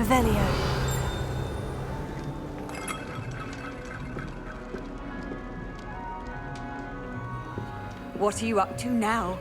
Revelio. What are you up to now?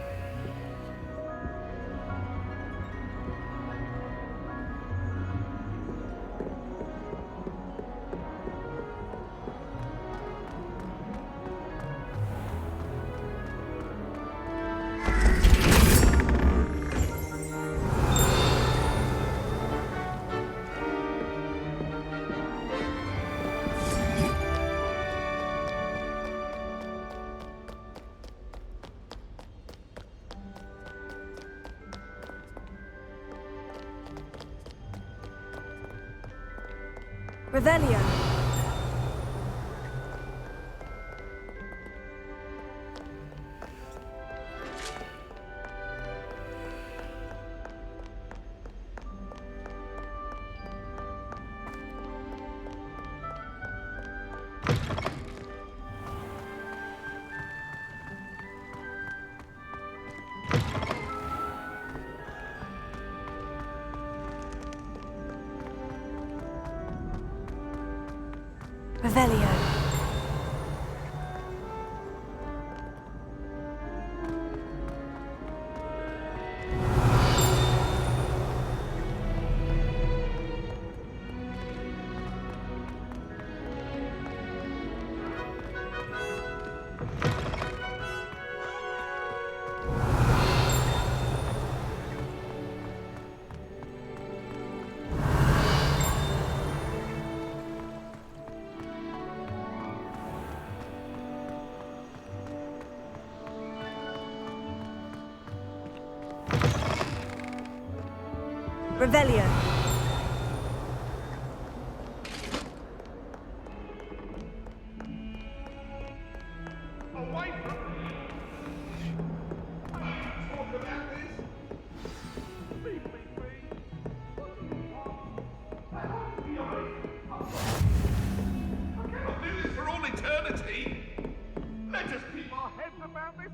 Revelio. Revelio. Revelio. Away from me! Talk about this! Leave me be! I cannot do this for all eternity! Let us keep our heads about this!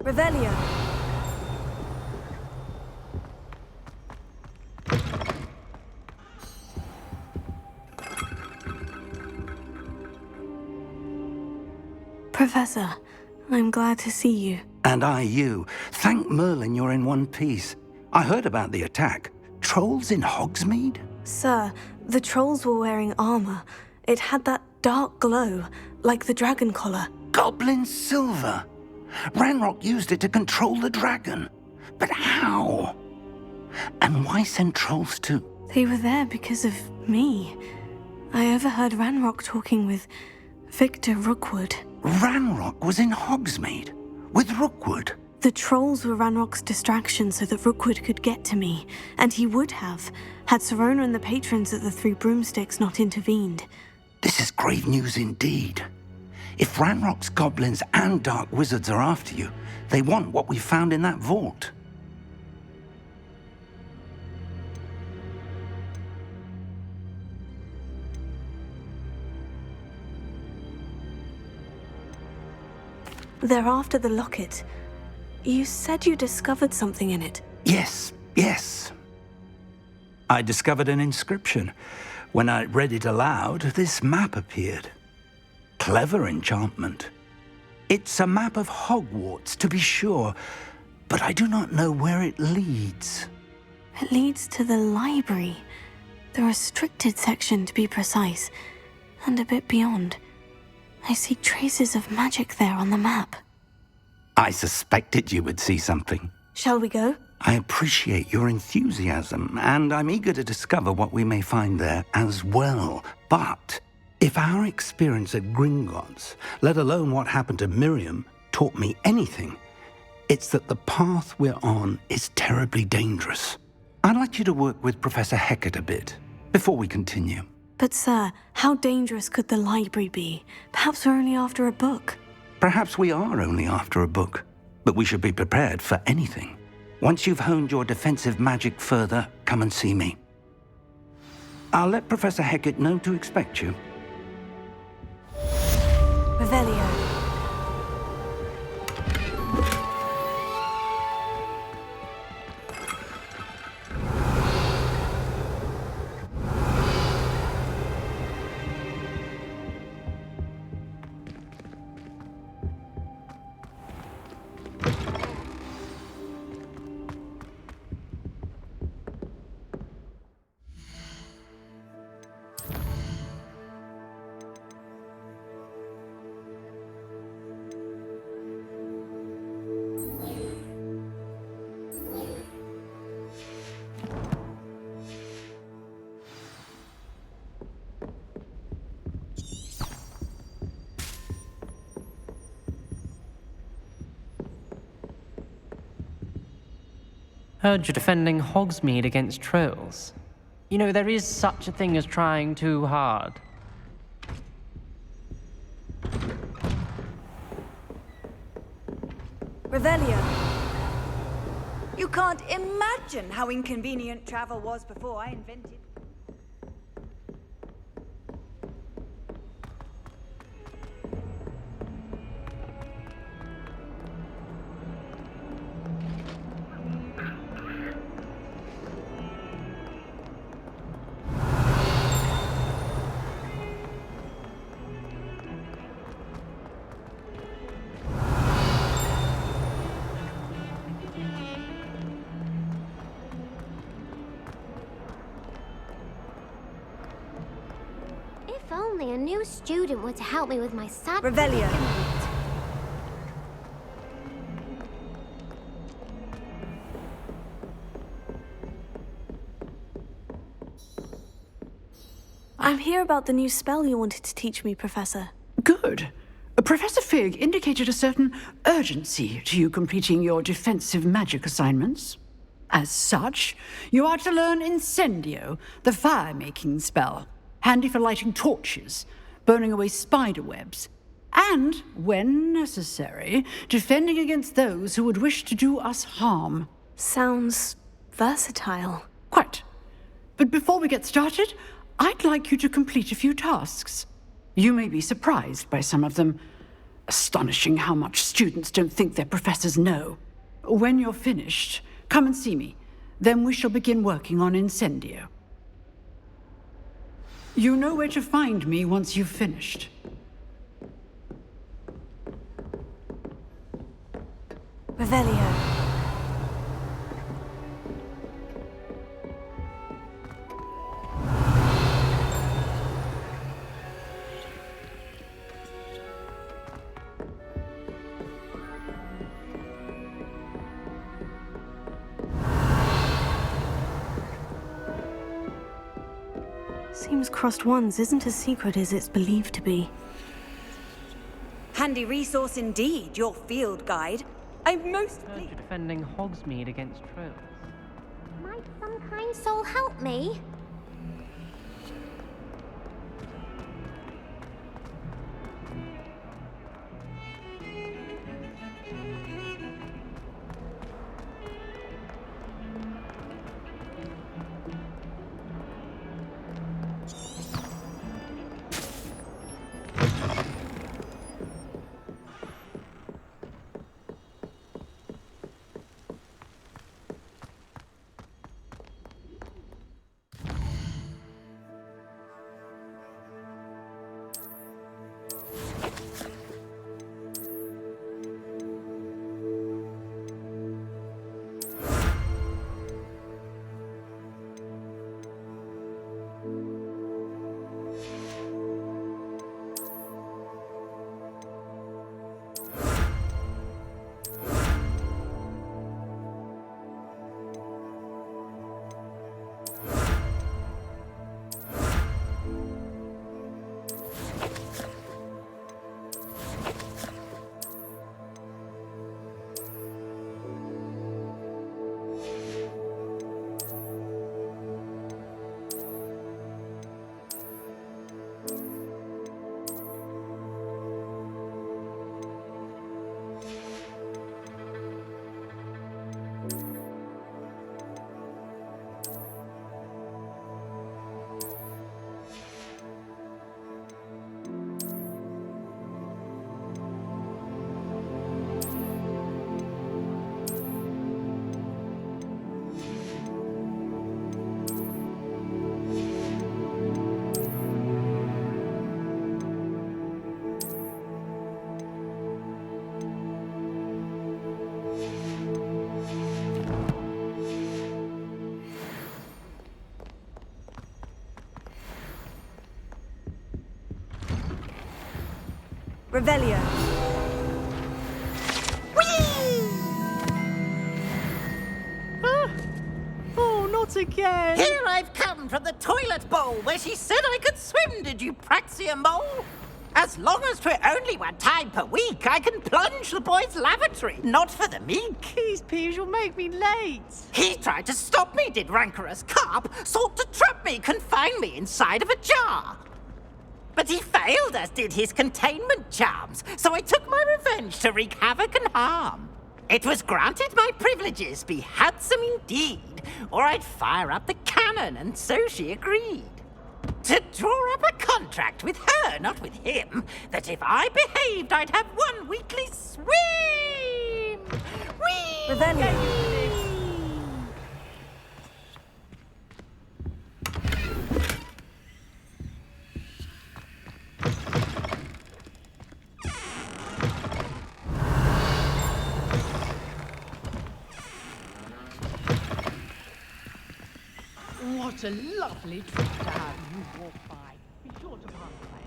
Revelio. Professor, I'm glad to see you. And I you. Thank Merlin you're in one piece. I heard about the attack. Trolls in Hogsmeade? Sir, the trolls were wearing armor. It had that dark glow, like the dragon collar. Goblin silver! Ranrock used it to control the dragon. But how? And why send trolls too? They were there because of me. I overheard Ranrock talking with Victor Rookwood. Ranrock was in Hogsmeade with Rookwood. The trolls were Ranrock's distraction so that Rookwood could get to me, and he would have, had Sirona and the patrons at the Three Broomsticks not intervened. This is grave news indeed. If Ranrock's goblins and dark wizards are after you, they want what we found in that vault. They're after the locket. You said you discovered something in it. Yes. I discovered an inscription. When I read it aloud, this map appeared. Clever enchantment. It's a map of Hogwarts, to be sure, but I do not know where it leads. It leads to the library. The restricted section, to be precise, and a bit beyond. I see traces of magic there on the map. I suspected you would see something. Shall we go? I appreciate your enthusiasm, and I'm eager to discover what we may find there as well. But if our experience at Gringotts, let alone what happened to Miriam, taught me anything, it's that the path we're on is terribly dangerous. I'd like you to work with Professor Hecat a bit before we continue. But sir, how dangerous could the library be? Perhaps we're only after a book. Perhaps we are only after a book, but we should be prepared for anything. Once you've honed your defensive magic further, come and see me. I'll let Professor Hecat know to expect you. Revelio. Heard you're defending Hogsmeade against trolls. You know, there is such a thing as trying too hard. Revelio. You can't imagine how inconvenient travel was before I invented. If only a new student were to help me with my sad Revelio. predicament. I'm here about the new spell you wanted to teach me, Professor. Good. Professor Fig indicated a certain urgency to you completing your defensive magic assignments. As such, you are to learn Incendio, the fire-making spell, handy for lighting torches, burning away spider webs, and, when necessary, defending against those who would wish to do us harm. Sounds versatile. Quite. But before we get started, I'd like you to complete a few tasks. You may be surprised by some of them. Astonishing how much students don't think their professors know. When you're finished, come and see me. Then we shall begin working on Incendio. You know where to find me once you've finished. Revelio. Seems crossed ones isn't as secret as it's believed to be. Handy resource indeed, your field guide. I'm most Heard pleased. you're defending Hogsmeade against trolls. Might some kind soul help me? Revelio. Oh, not again! Here I've come from the toilet bowl where she said I could swim, did you praxia mole? As long as 'twere only one time per week, I can plunge the boy's lavatory, not for the meek. Please, Peeves, you'll make me late. He tried to stop me, did rancorous carp, sought to trap me, confine me inside of a jar. But he failed, as did his containment charms, so I took my revenge to wreak havoc and harm. It was granted my privileges be handsome indeed, or I'd fire up the cannon, and so she agreed. To draw up a contract with her, not with him, that if I behaved, I'd have one weekly swim! Whee! Revelio. What a lovely trip to have you walk by. Be sure to pass by.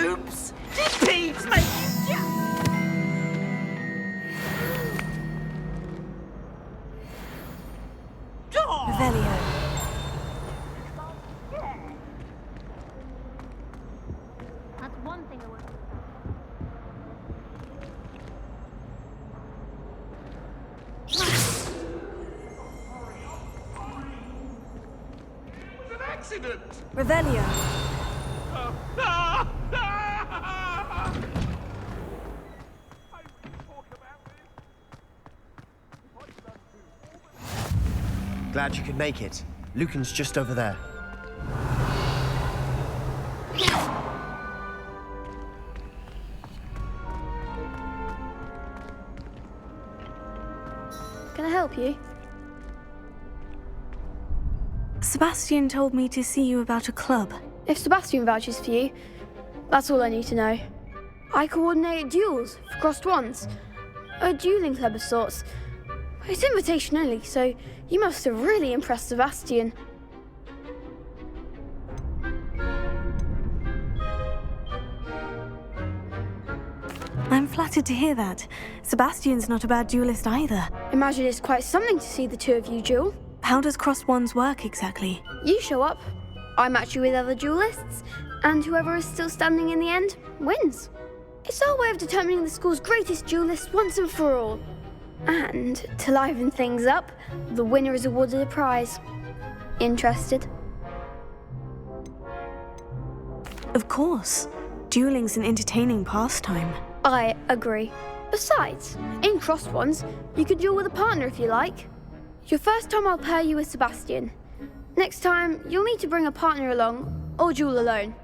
Oops! Did Peeves make you jump? Revelio. That's one thing I want. It was an accident! Revelio. I will talk about this. Glad you could make it. Lucan's just over there. Can I help you? Sebastian told me to see you about a club. If Sebastian vouches for you, that's all I need to know. I coordinate duels for crossed ones. A dueling club of sorts. It's invitation only, so you must have really impressed Sebastian. I'm flattered to hear that. Sebastian's not a bad duelist either. Imagine it's quite something to see the two of you duel. How does crossed wands work exactly? You show up, I match you with other duelists, and whoever is still standing in the end wins. It's our way of determining the school's greatest duelist once and for all. And to liven things up, the winner is awarded a prize. Interested? Of course. Dueling's an entertaining pastime. I agree. Besides, in crossed ones, you can duel with a partner if you like. Your first time I'll pair you with Sebastian. Next time, you'll need to bring a partner along, or duel alone.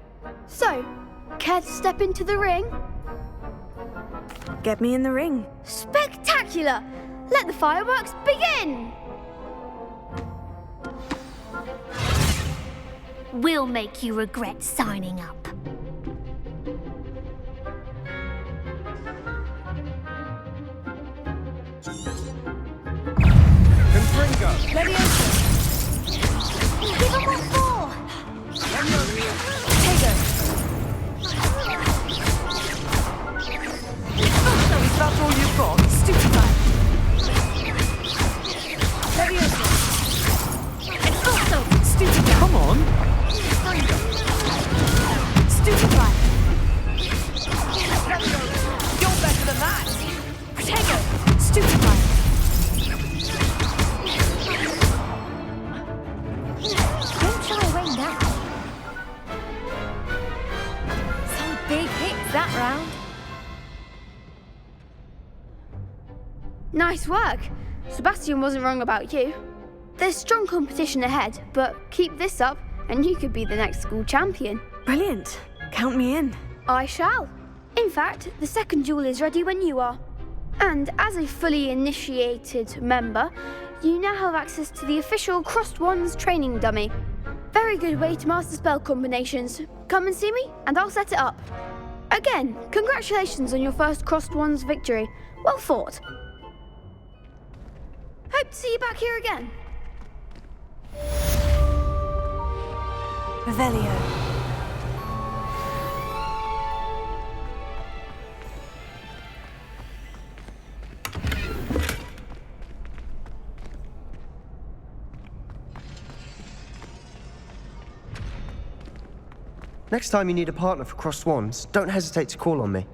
So, care to step into the ring? Get me in the ring. Spectacular! Let the fireworks begin! We'll make you regret signing up. Give them what for! Is that all you've got? Stupefy. Stupefy. Come on! Stupefy. You're better than that. Protego. Stupefy. Don't shy away now. Some big hits that round. Nice work! Sebastian wasn't wrong about you. There's strong competition ahead, but keep this up and you could be the next school champion. Brilliant. Count me in. I shall. In fact, the second duel is ready when you are. And as a fully initiated member, you now have access to the official Crossed Wands training dummy. Very good way to master spell combinations. Come and see me and I'll set it up. Again, congratulations on your first Crossed Wands victory. Well fought. Hope to see you back here again. Revelio. Next time you need a partner for Crossed Wands, don't hesitate to call on me.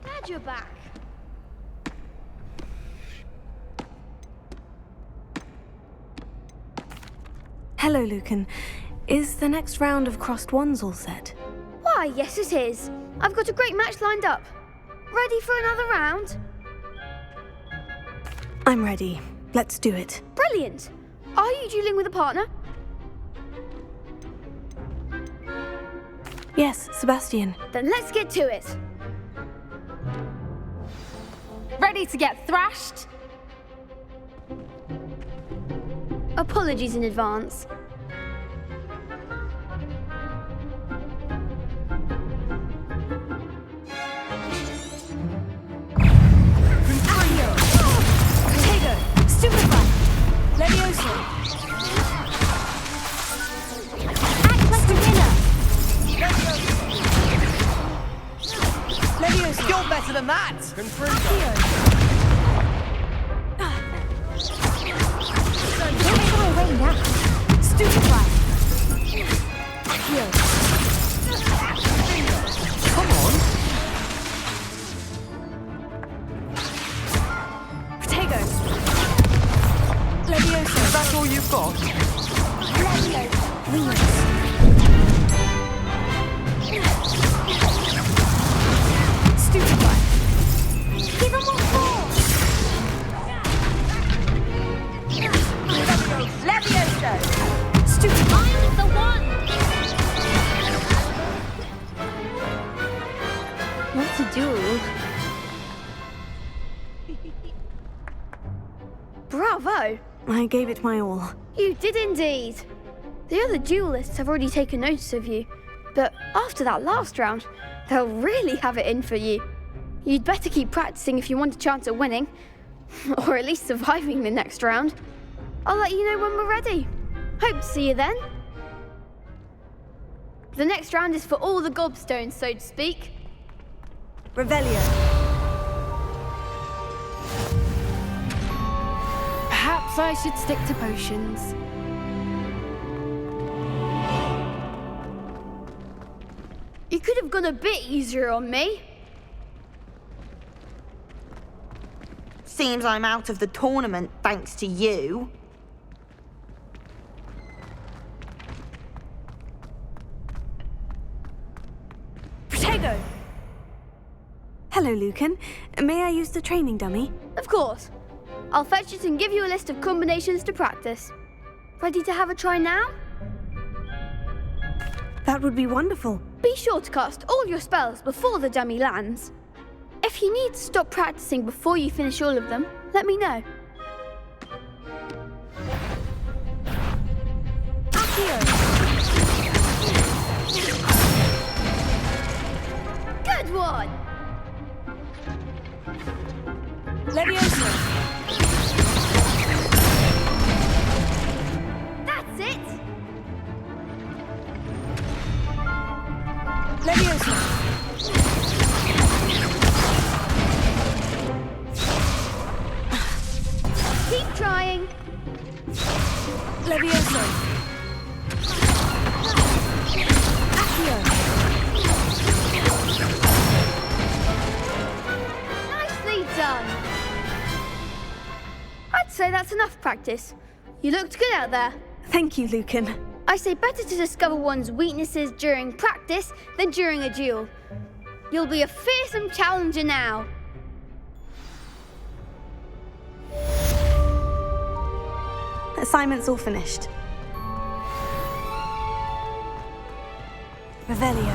Glad you're back. Hello, Lucan. Is the next round of Crossed Wands all set? Why, yes it is. I've got a great match lined up. Ready for another round? I'm ready. Let's do it. Brilliant. Are you dueling with a partner? Yes, Sebastian. Then let's get to it. Ready to get thrashed? Apologies in advance. You're better than that! Come on. Protego. Levioso. Is that all you've got? Stupefy. Give him one more! Levioso. I'm the one! What to do? Bravo! I gave it my all. You did indeed. The other duelists have already taken notice of you, but after that last round, they'll really have it in for you. You'd better keep practicing if you want a chance at winning, or at least surviving the next round. I'll let you know when we're ready. Hope to see you then. The next round is for all the gobstones, so to speak. Revelio. Perhaps I should stick to potions. You could have gone a bit easier on me. Seems I'm out of the tournament thanks to you. Protego. Hello, Lucan. May I use the training dummy? Of course. I'll fetch it and give you a list of combinations to practice. Ready to have a try now? That would be wonderful. Be sure to cast all your spells before the dummy lands. If you need to stop practicing before you finish all of them, let me know. Good one! Levioso. That's it! Levioso. Keep trying. Levioso. Nicely done. I'd say that's enough practice. You looked good out there. Thank you, Lucan. I say better to discover one's weaknesses during practice than during a duel. You'll be a fearsome challenger now. Assignment's all finished. Revelio.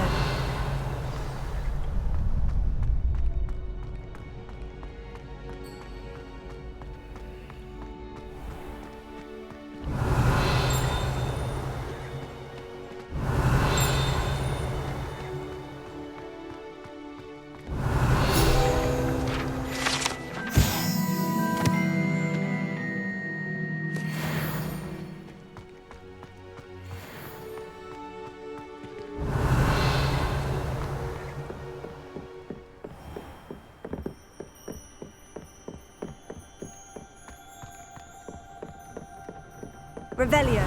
Revelio.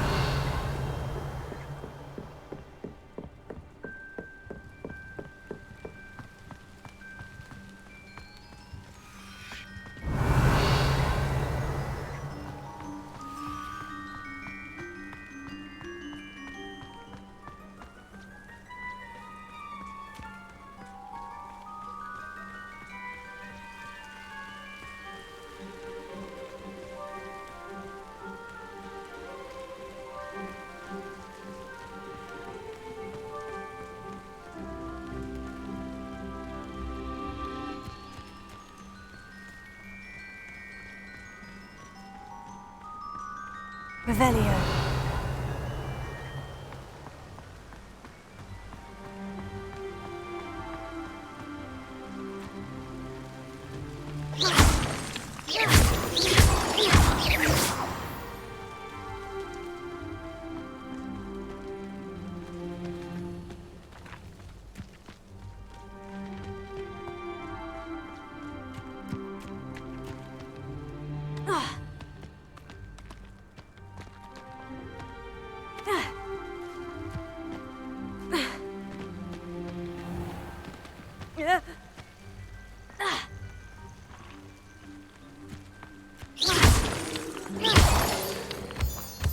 Revelio.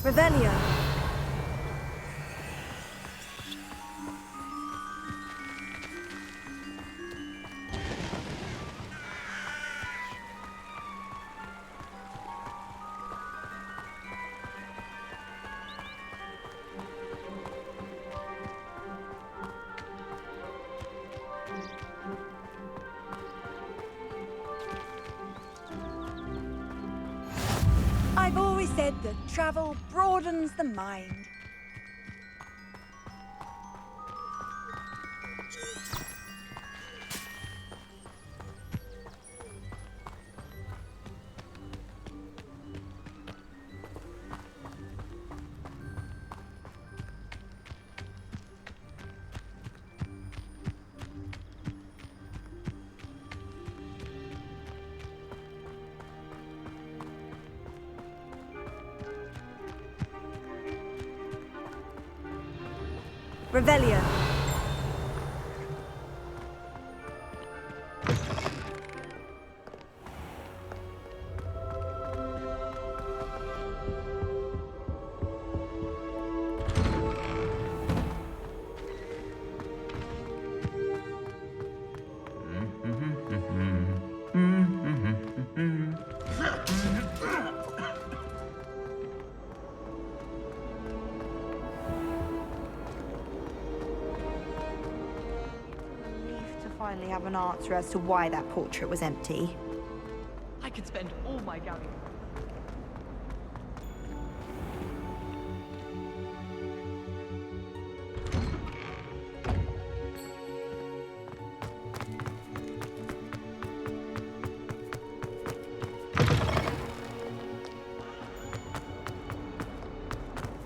Revelio. I've always said that travel broadens the mind. Revelio. Finally have an answer as to why that portrait was empty. I could spend all my gallery.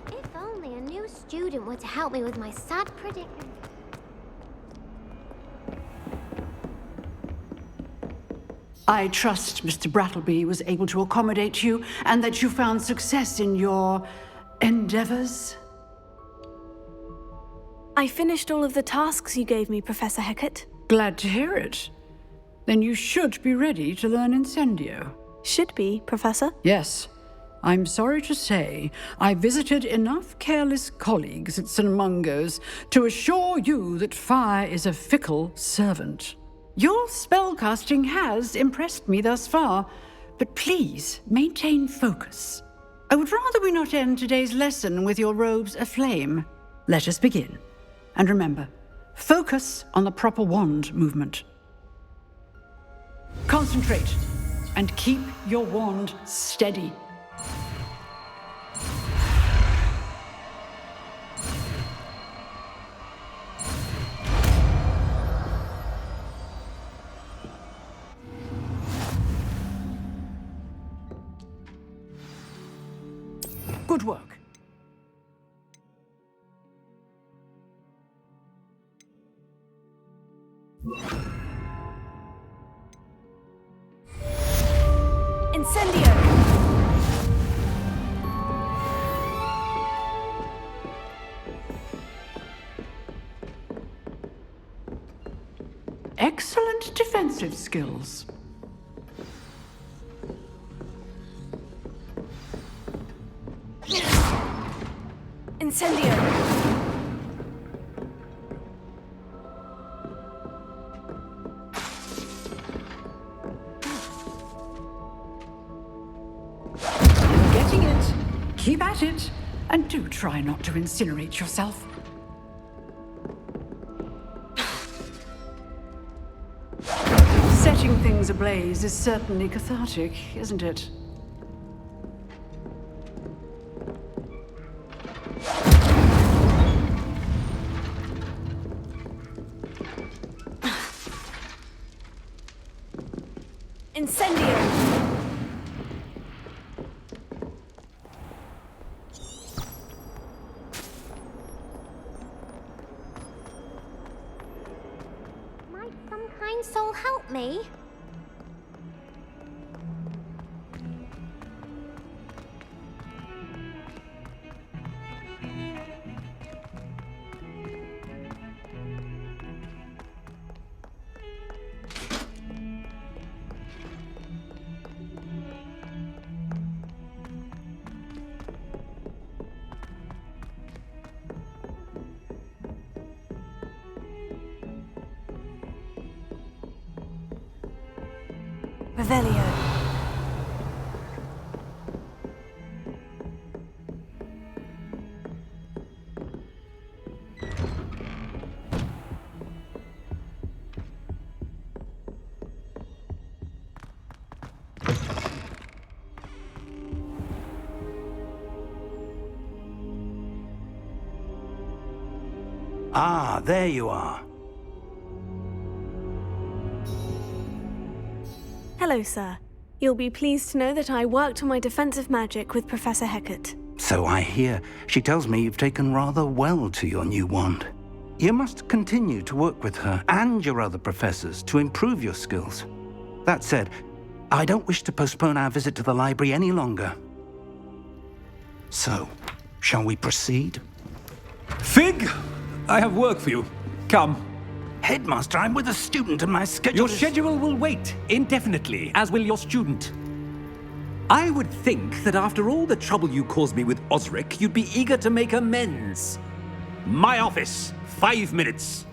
If only a new student were to help me with my sad predicament. I trust Mr. Brattleby was able to accommodate you and that you found success in your endeavors. I finished all of the tasks you gave me, Professor Hecat. Glad to hear it. Then you should be ready to learn Incendio. Should be, Professor? Yes. I'm sorry to say, I visited enough careless colleagues at St. Mungo's to assure you that fire is a fickle servant. Your spellcasting has impressed me thus far, but please maintain focus. I would rather we not end today's lesson with your robes aflame. Let us begin. And remember, focus on the proper wand movement. Concentrate and keep your wand steady. Good work. Incendio! excellent defensive skills. Incendio! Getting it. Keep at it. And do try not to incinerate yourself. Setting things ablaze is certainly cathartic, isn't it? Incendio! Might some kind soul help me? Revelio. Ah, there you are. Hello, sir. You'll be pleased to know that I worked on my defensive magic with Professor Hecat. So I hear. She tells me you've taken rather well to your new wand. You must continue to work with her and your other professors to improve your skills. That said, I don't wish to postpone our visit to the library any longer. So, shall we proceed? Fig! I have work for you. Come. Headmaster, I'm with a student and my schedule Your schedule will wait indefinitely, as will your student. I would think that after all the trouble you caused me with Osric, you'd be eager to make amends. My office, 5 minutes.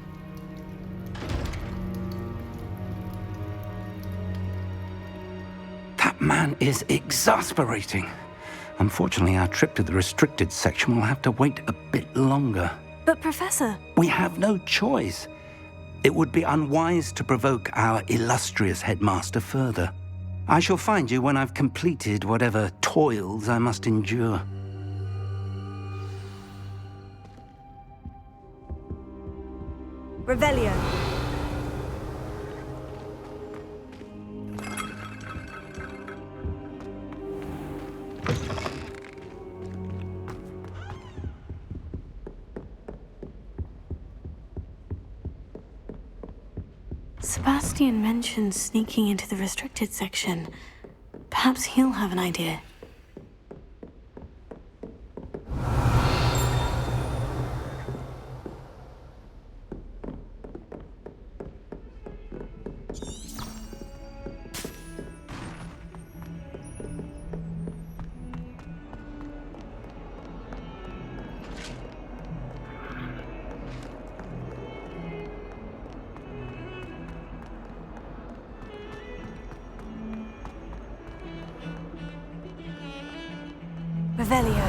That man is exasperating. Unfortunately, our trip to the restricted section will have to wait a bit longer. But, Professor... We have no choice. It would be unwise to provoke our illustrious headmaster further. I shall find you when I've completed whatever toils I must endure. Revelio. Sebastian mentioned sneaking into the restricted section. Perhaps he'll have an idea. Revelio.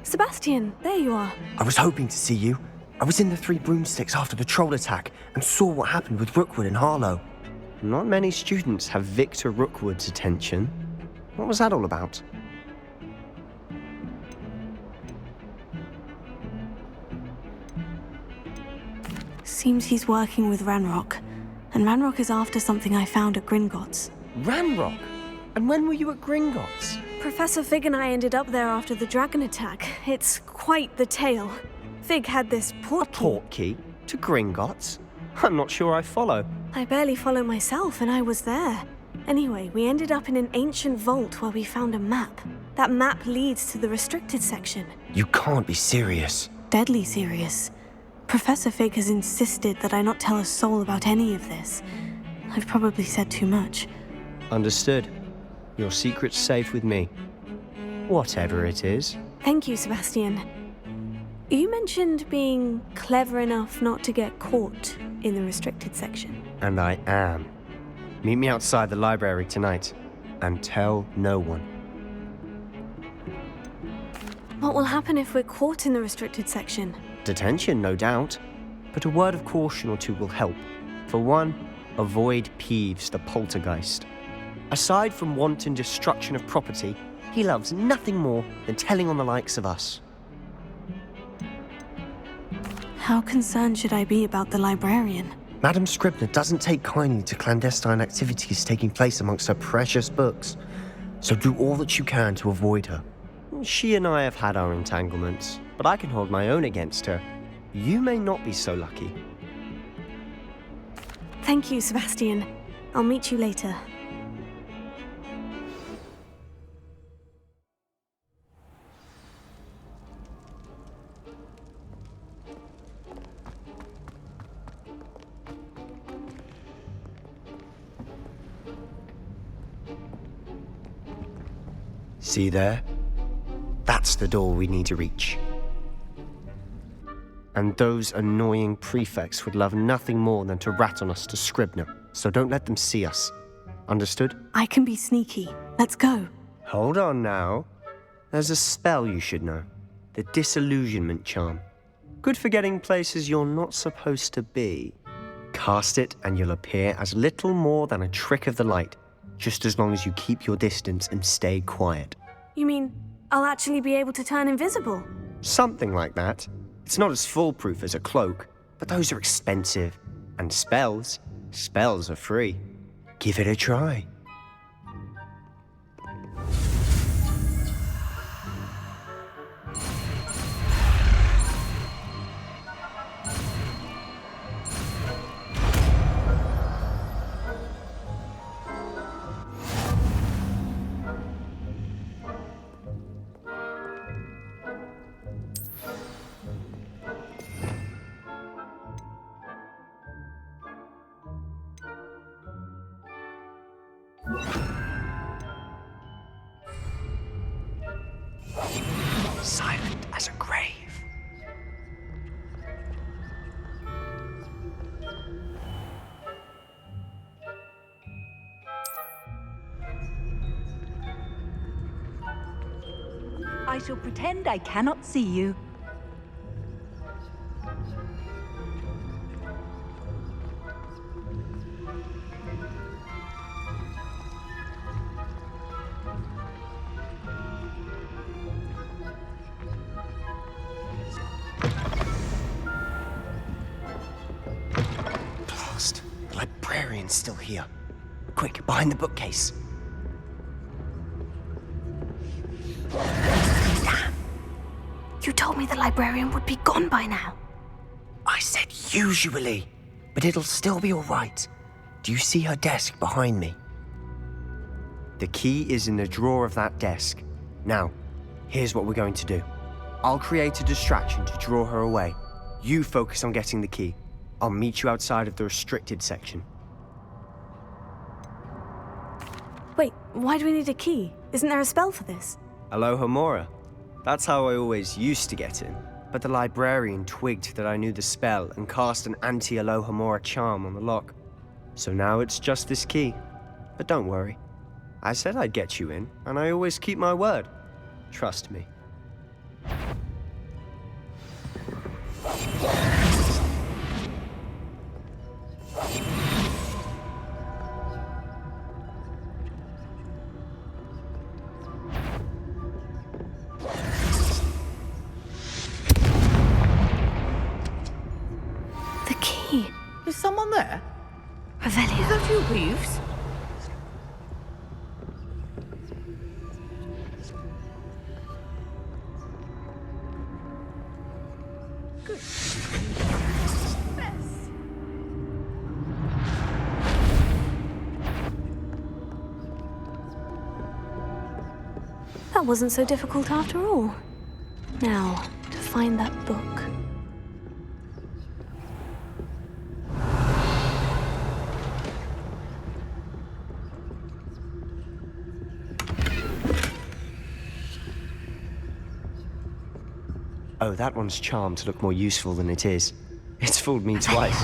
Sebastian, there you are. I was hoping to see you. I was in the Three Broomsticks after the troll attack and saw what happened with Rookwood and Harlow. Not many students have Victor Rookwood's attention. What was that all about? Seems he's working with Ranrock. And Ranrock is after something I found at Gringotts. Ranrock? And when were you at Gringotts? Professor Fig and I ended up there after the dragon attack. It's quite the tale. Fig had this portkey. A portkey? To Gringotts? I'm not sure I follow. I barely follow myself, and I was there. Anyway, we ended up in an ancient vault where we found a map. That map leads to the restricted section. You can't be serious. Deadly serious. Professor Fig has insisted that I not tell a soul about any of this. I've probably said too much. Understood. Your secret's safe with me. Whatever it is. Thank you, Sebastian. You mentioned being clever enough not to get caught in the restricted section. And I am. Meet me outside the library tonight, and tell no one. What will happen if we're caught in the restricted section? Detention, no doubt. But a word of caution or two will help. For one, avoid Peeves the poltergeist. Aside from wanton destruction of property, he loves nothing more than telling on the likes of us. How concerned should I be about the librarian? Madame Scribner doesn't take kindly to clandestine activities taking place amongst her precious books, so do all that you can to avoid her. She and I have had our entanglements, but I can hold my own against her. You may not be so lucky. Thank you, Sebastian. I'll meet you later. See there? That's the door we need to reach. And those annoying prefects would love nothing more than to rat on us to Scribner, so don't let them see us. Understood? I can be sneaky. Let's go. Hold on now. There's a spell you should know. The Disillusionment Charm. Good for getting places you're not supposed to be. Cast it and you'll appear as little more than a trick of the light, just as long as you keep your distance and stay quiet. You mean I'll actually be able to turn invisible? Something like that. It's not as foolproof as a cloak, but those are expensive. And spells are free. Give it a try. Silent as a grave. I shall pretend I cannot see you. The librarian's still here. Quick, behind the bookcase. Damn! You told me the librarian would be gone by now. I said usually, but it'll still be all right. Do you see her desk behind me? The key is in the drawer of that desk. Now, here's what we're going to do. I'll create a distraction to draw her away. You focus on getting the key. I'll meet you outside of the restricted section. Wait, why do we need a key? Isn't there a spell for this? Alohomora. That's how I always used to get in. But the librarian twigged that I knew the spell and cast an anti-Alohomora charm on the lock. So now it's just this key. But don't worry. I said I'd get you in, and I always keep my word. Trust me. The key. Is someone there? Revelio. Is that you, Peeves? Good. Yes. That wasn't so difficult after all. Now, to find that book. Oh, that one's charmed to look more useful than it is. It's fooled me twice.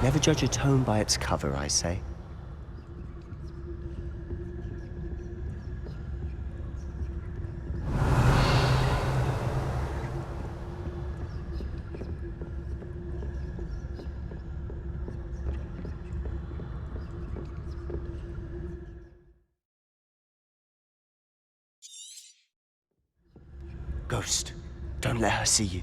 Never judge a tome by its cover, I say. Ghost, don't let her see you.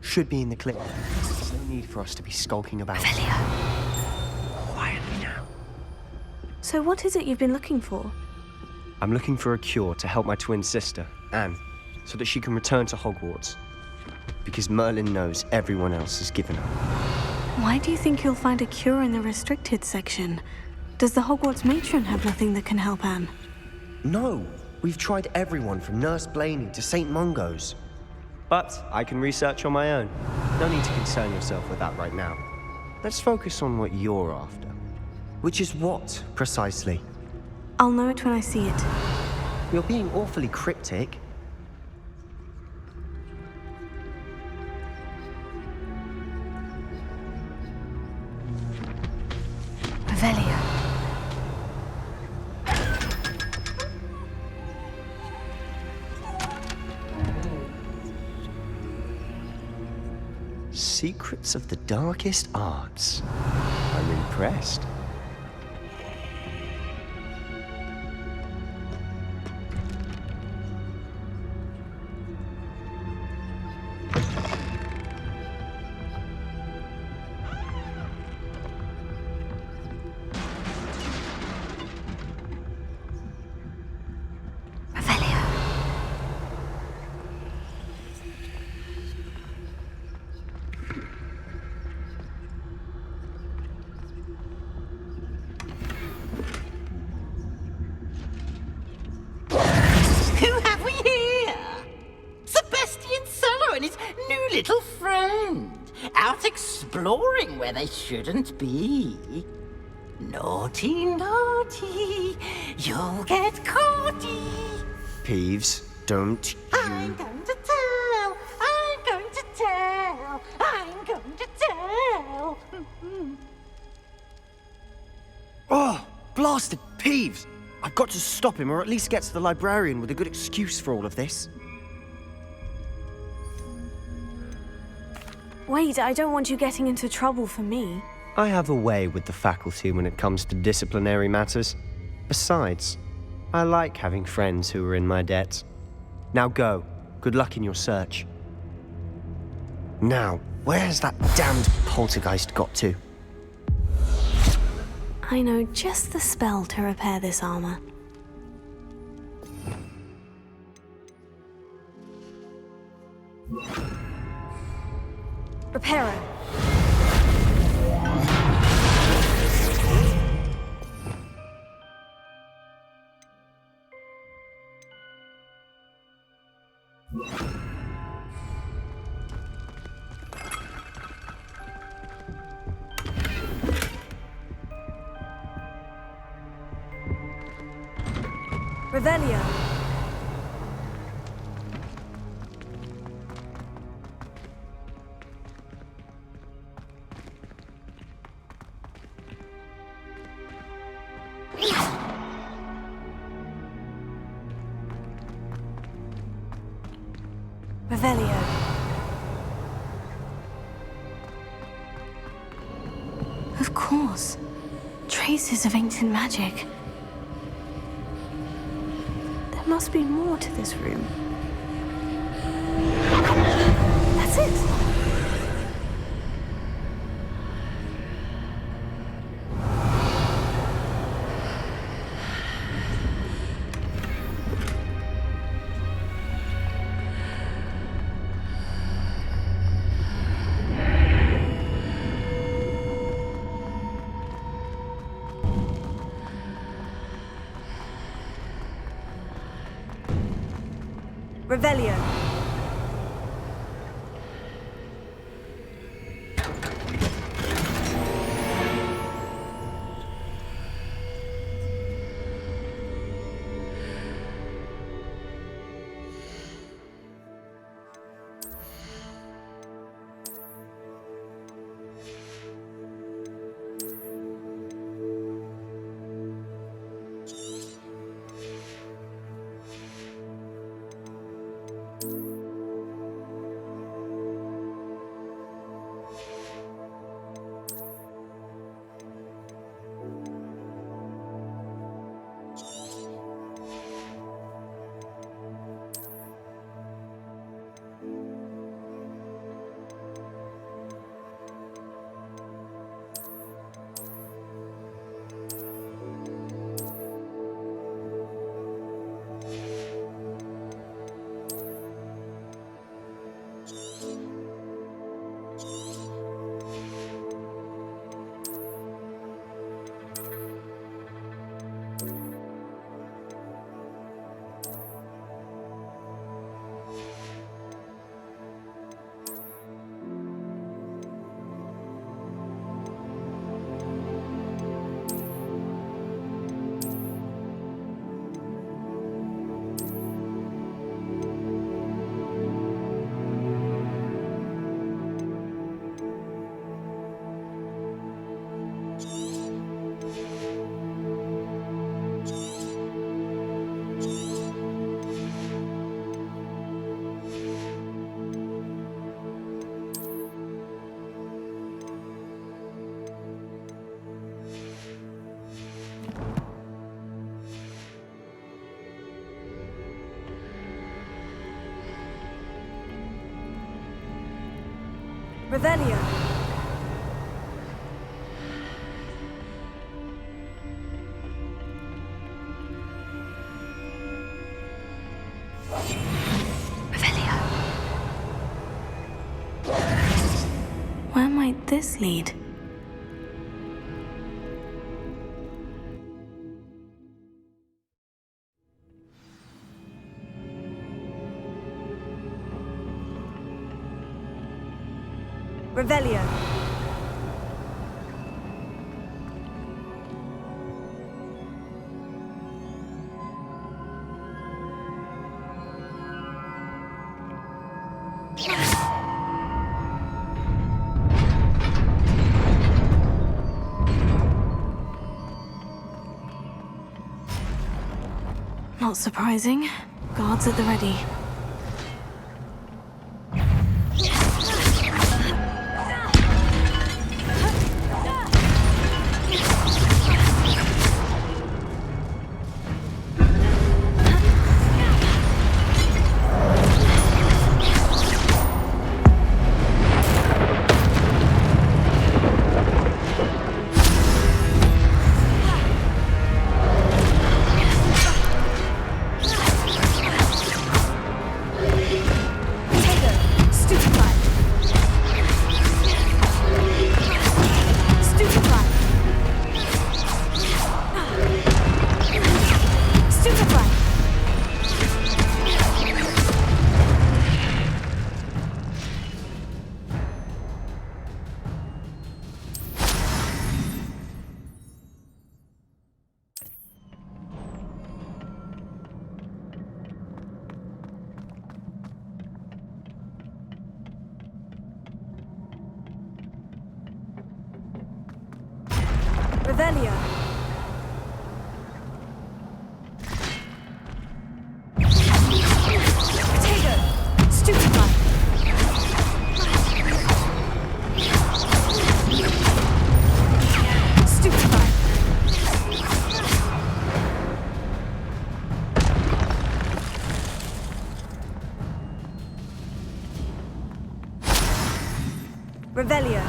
Should be in the clear. There's no need for us to be skulking about. Quietly now. So what is it you've been looking for? I'm looking for a cure to help my twin sister, Anne, so that she can return to Hogwarts. Because Merlin knows everyone else has given up. Why do you think you'll find a cure in the restricted section? Does the Hogwarts matron have nothing that can help Anne? No, we've tried everyone from Nurse Blaney to St. Mungo's. But I can research on my own. No need to concern yourself with that right now. Let's focus on what you're after. Which is what, precisely? I'll know it when I see it. You're being awfully cryptic. Revelio. Secrets of the darkest arts. I'm impressed. Little friend, out exploring where they shouldn't be. Naughty, naughty, you'll get caughty. Peeves, don't you... I'm going to tell, I'm going to tell, I'm going to tell. Oh, blasted Peeves! I've got to stop him, or at least get to the librarian with a good excuse for all of this. Wait, I don't want you getting into trouble for me. I have a way with the faculty when it comes to disciplinary matters. Besides, I like having friends who are in my debt. Now go. Good luck in your search. Now, where's that damned poltergeist got to? I know just the spell to repair this armor. Reparo. Revelio. Revelio. Of course. Traces of ancient magic. There must be more to this room. That's it! Revelio. Revelio. Revelio. Where might this lead? Revelio. Not surprising. Guards at the ready. Revelio.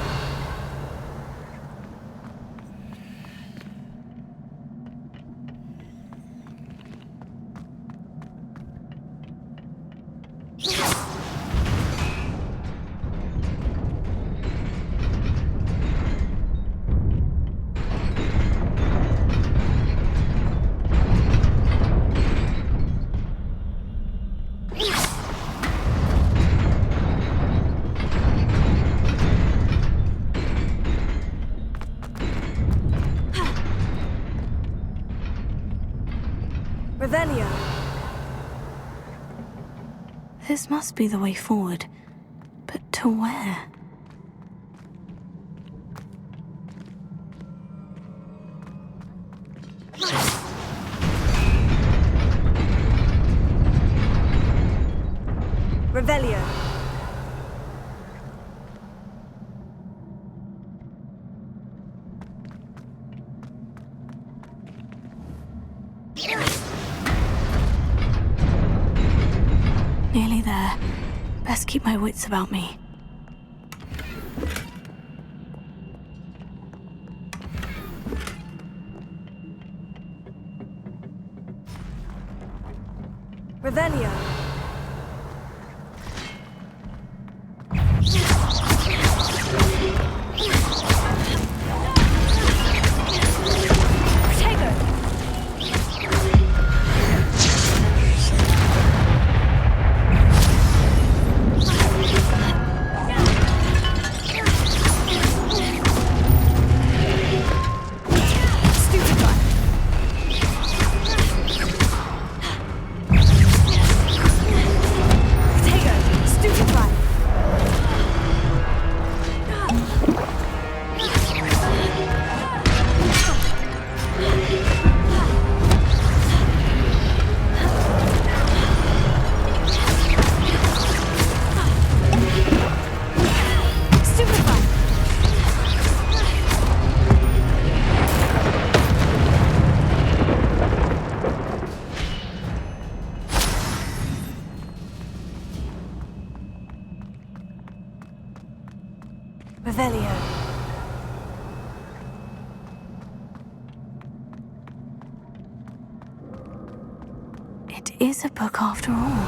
Revelio. This must be the way forward. But to where? Revelio. Nearly there. Best keep my wits about me. Revelio. Revelio. It is a book after all.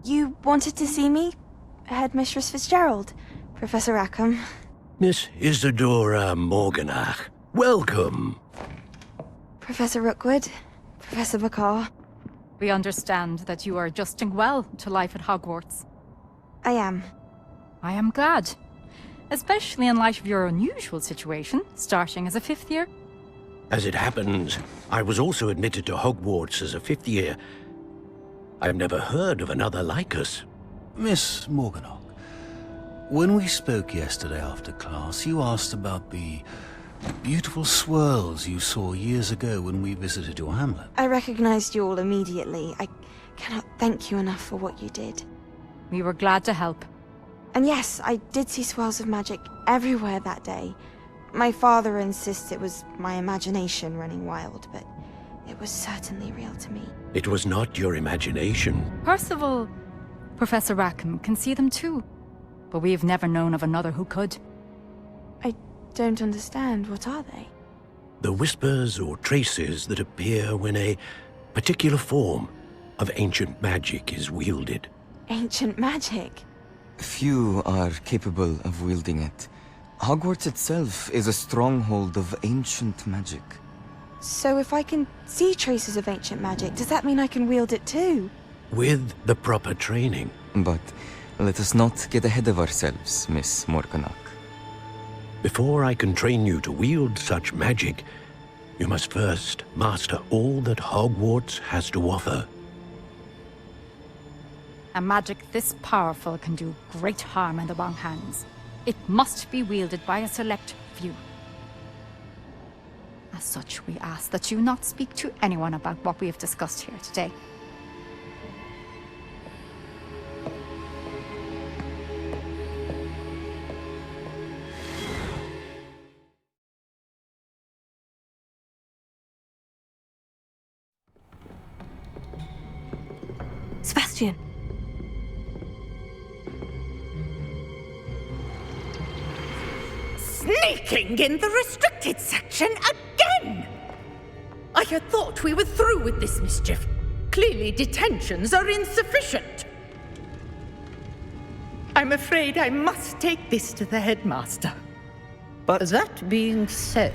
You wanted to see me? Headmistress Fitzgerald, Professor Rackham. Miss Isadora Morganach, welcome. Professor Rookwood, Professor Bakar. We understand that you are adjusting well to life at Hogwarts. I am. I am glad. Especially in light of your unusual situation, starting as a 5th year. As it happens, I was also admitted to Hogwarts as a 5th year. I've never heard of another like us. Miss Morganach, when we spoke yesterday after class, you asked about the beautiful swirls you saw years ago when we visited your hamlet. I recognized you all immediately. I cannot thank you enough for what you did. We were glad to help. And yes, I did see swirls of magic everywhere that day. My father insists it was my imagination running wild, but it was certainly real to me. It was not your imagination. Percival, Professor Rackham can see them too. But we have never known of another who could. I don't understand. What are they? The whispers or traces that appear when a particular form of ancient magic is wielded. Ancient magic? Few are capable of wielding it. Hogwarts itself is a stronghold of ancient magic. So if I can see traces of ancient magic, does that mean I can wield it too? With the proper training. But let us not get ahead of ourselves, Miss Morganach. Before I can train you to wield such magic, you must first master all that Hogwarts has to offer. A magic this powerful can do great harm in the wrong hands. It must be wielded by a select few. As such, we ask that you not speak to anyone about what we have discussed here today. Sebastian. Sneaking in the restricted section again! I had thought we were through with this mischief. Clearly detentions are insufficient. I'm afraid I must take this to the headmaster. But that being said,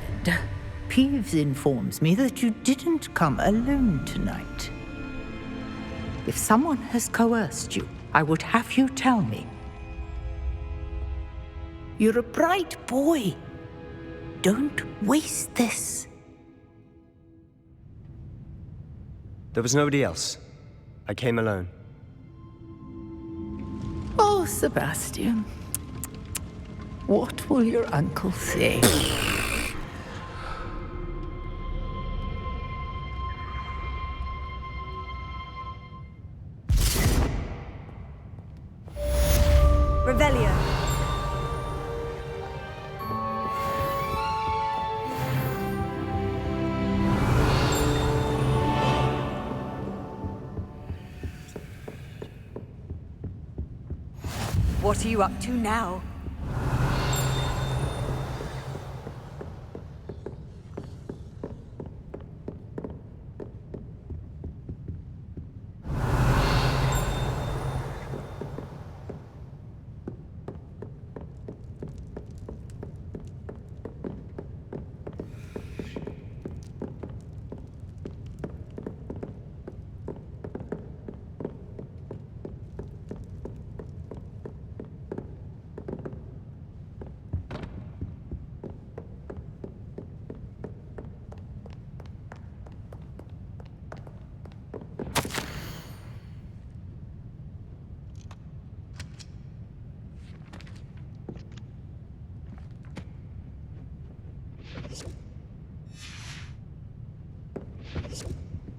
Peeves informs me that you didn't come alone tonight. If someone has coerced you, I would have you tell me. You're a bright boy. Don't waste this. There was nobody else. I came alone. Oh, Sebastian. What will your uncle say? Revelio. What are you up to now?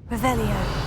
Revelio.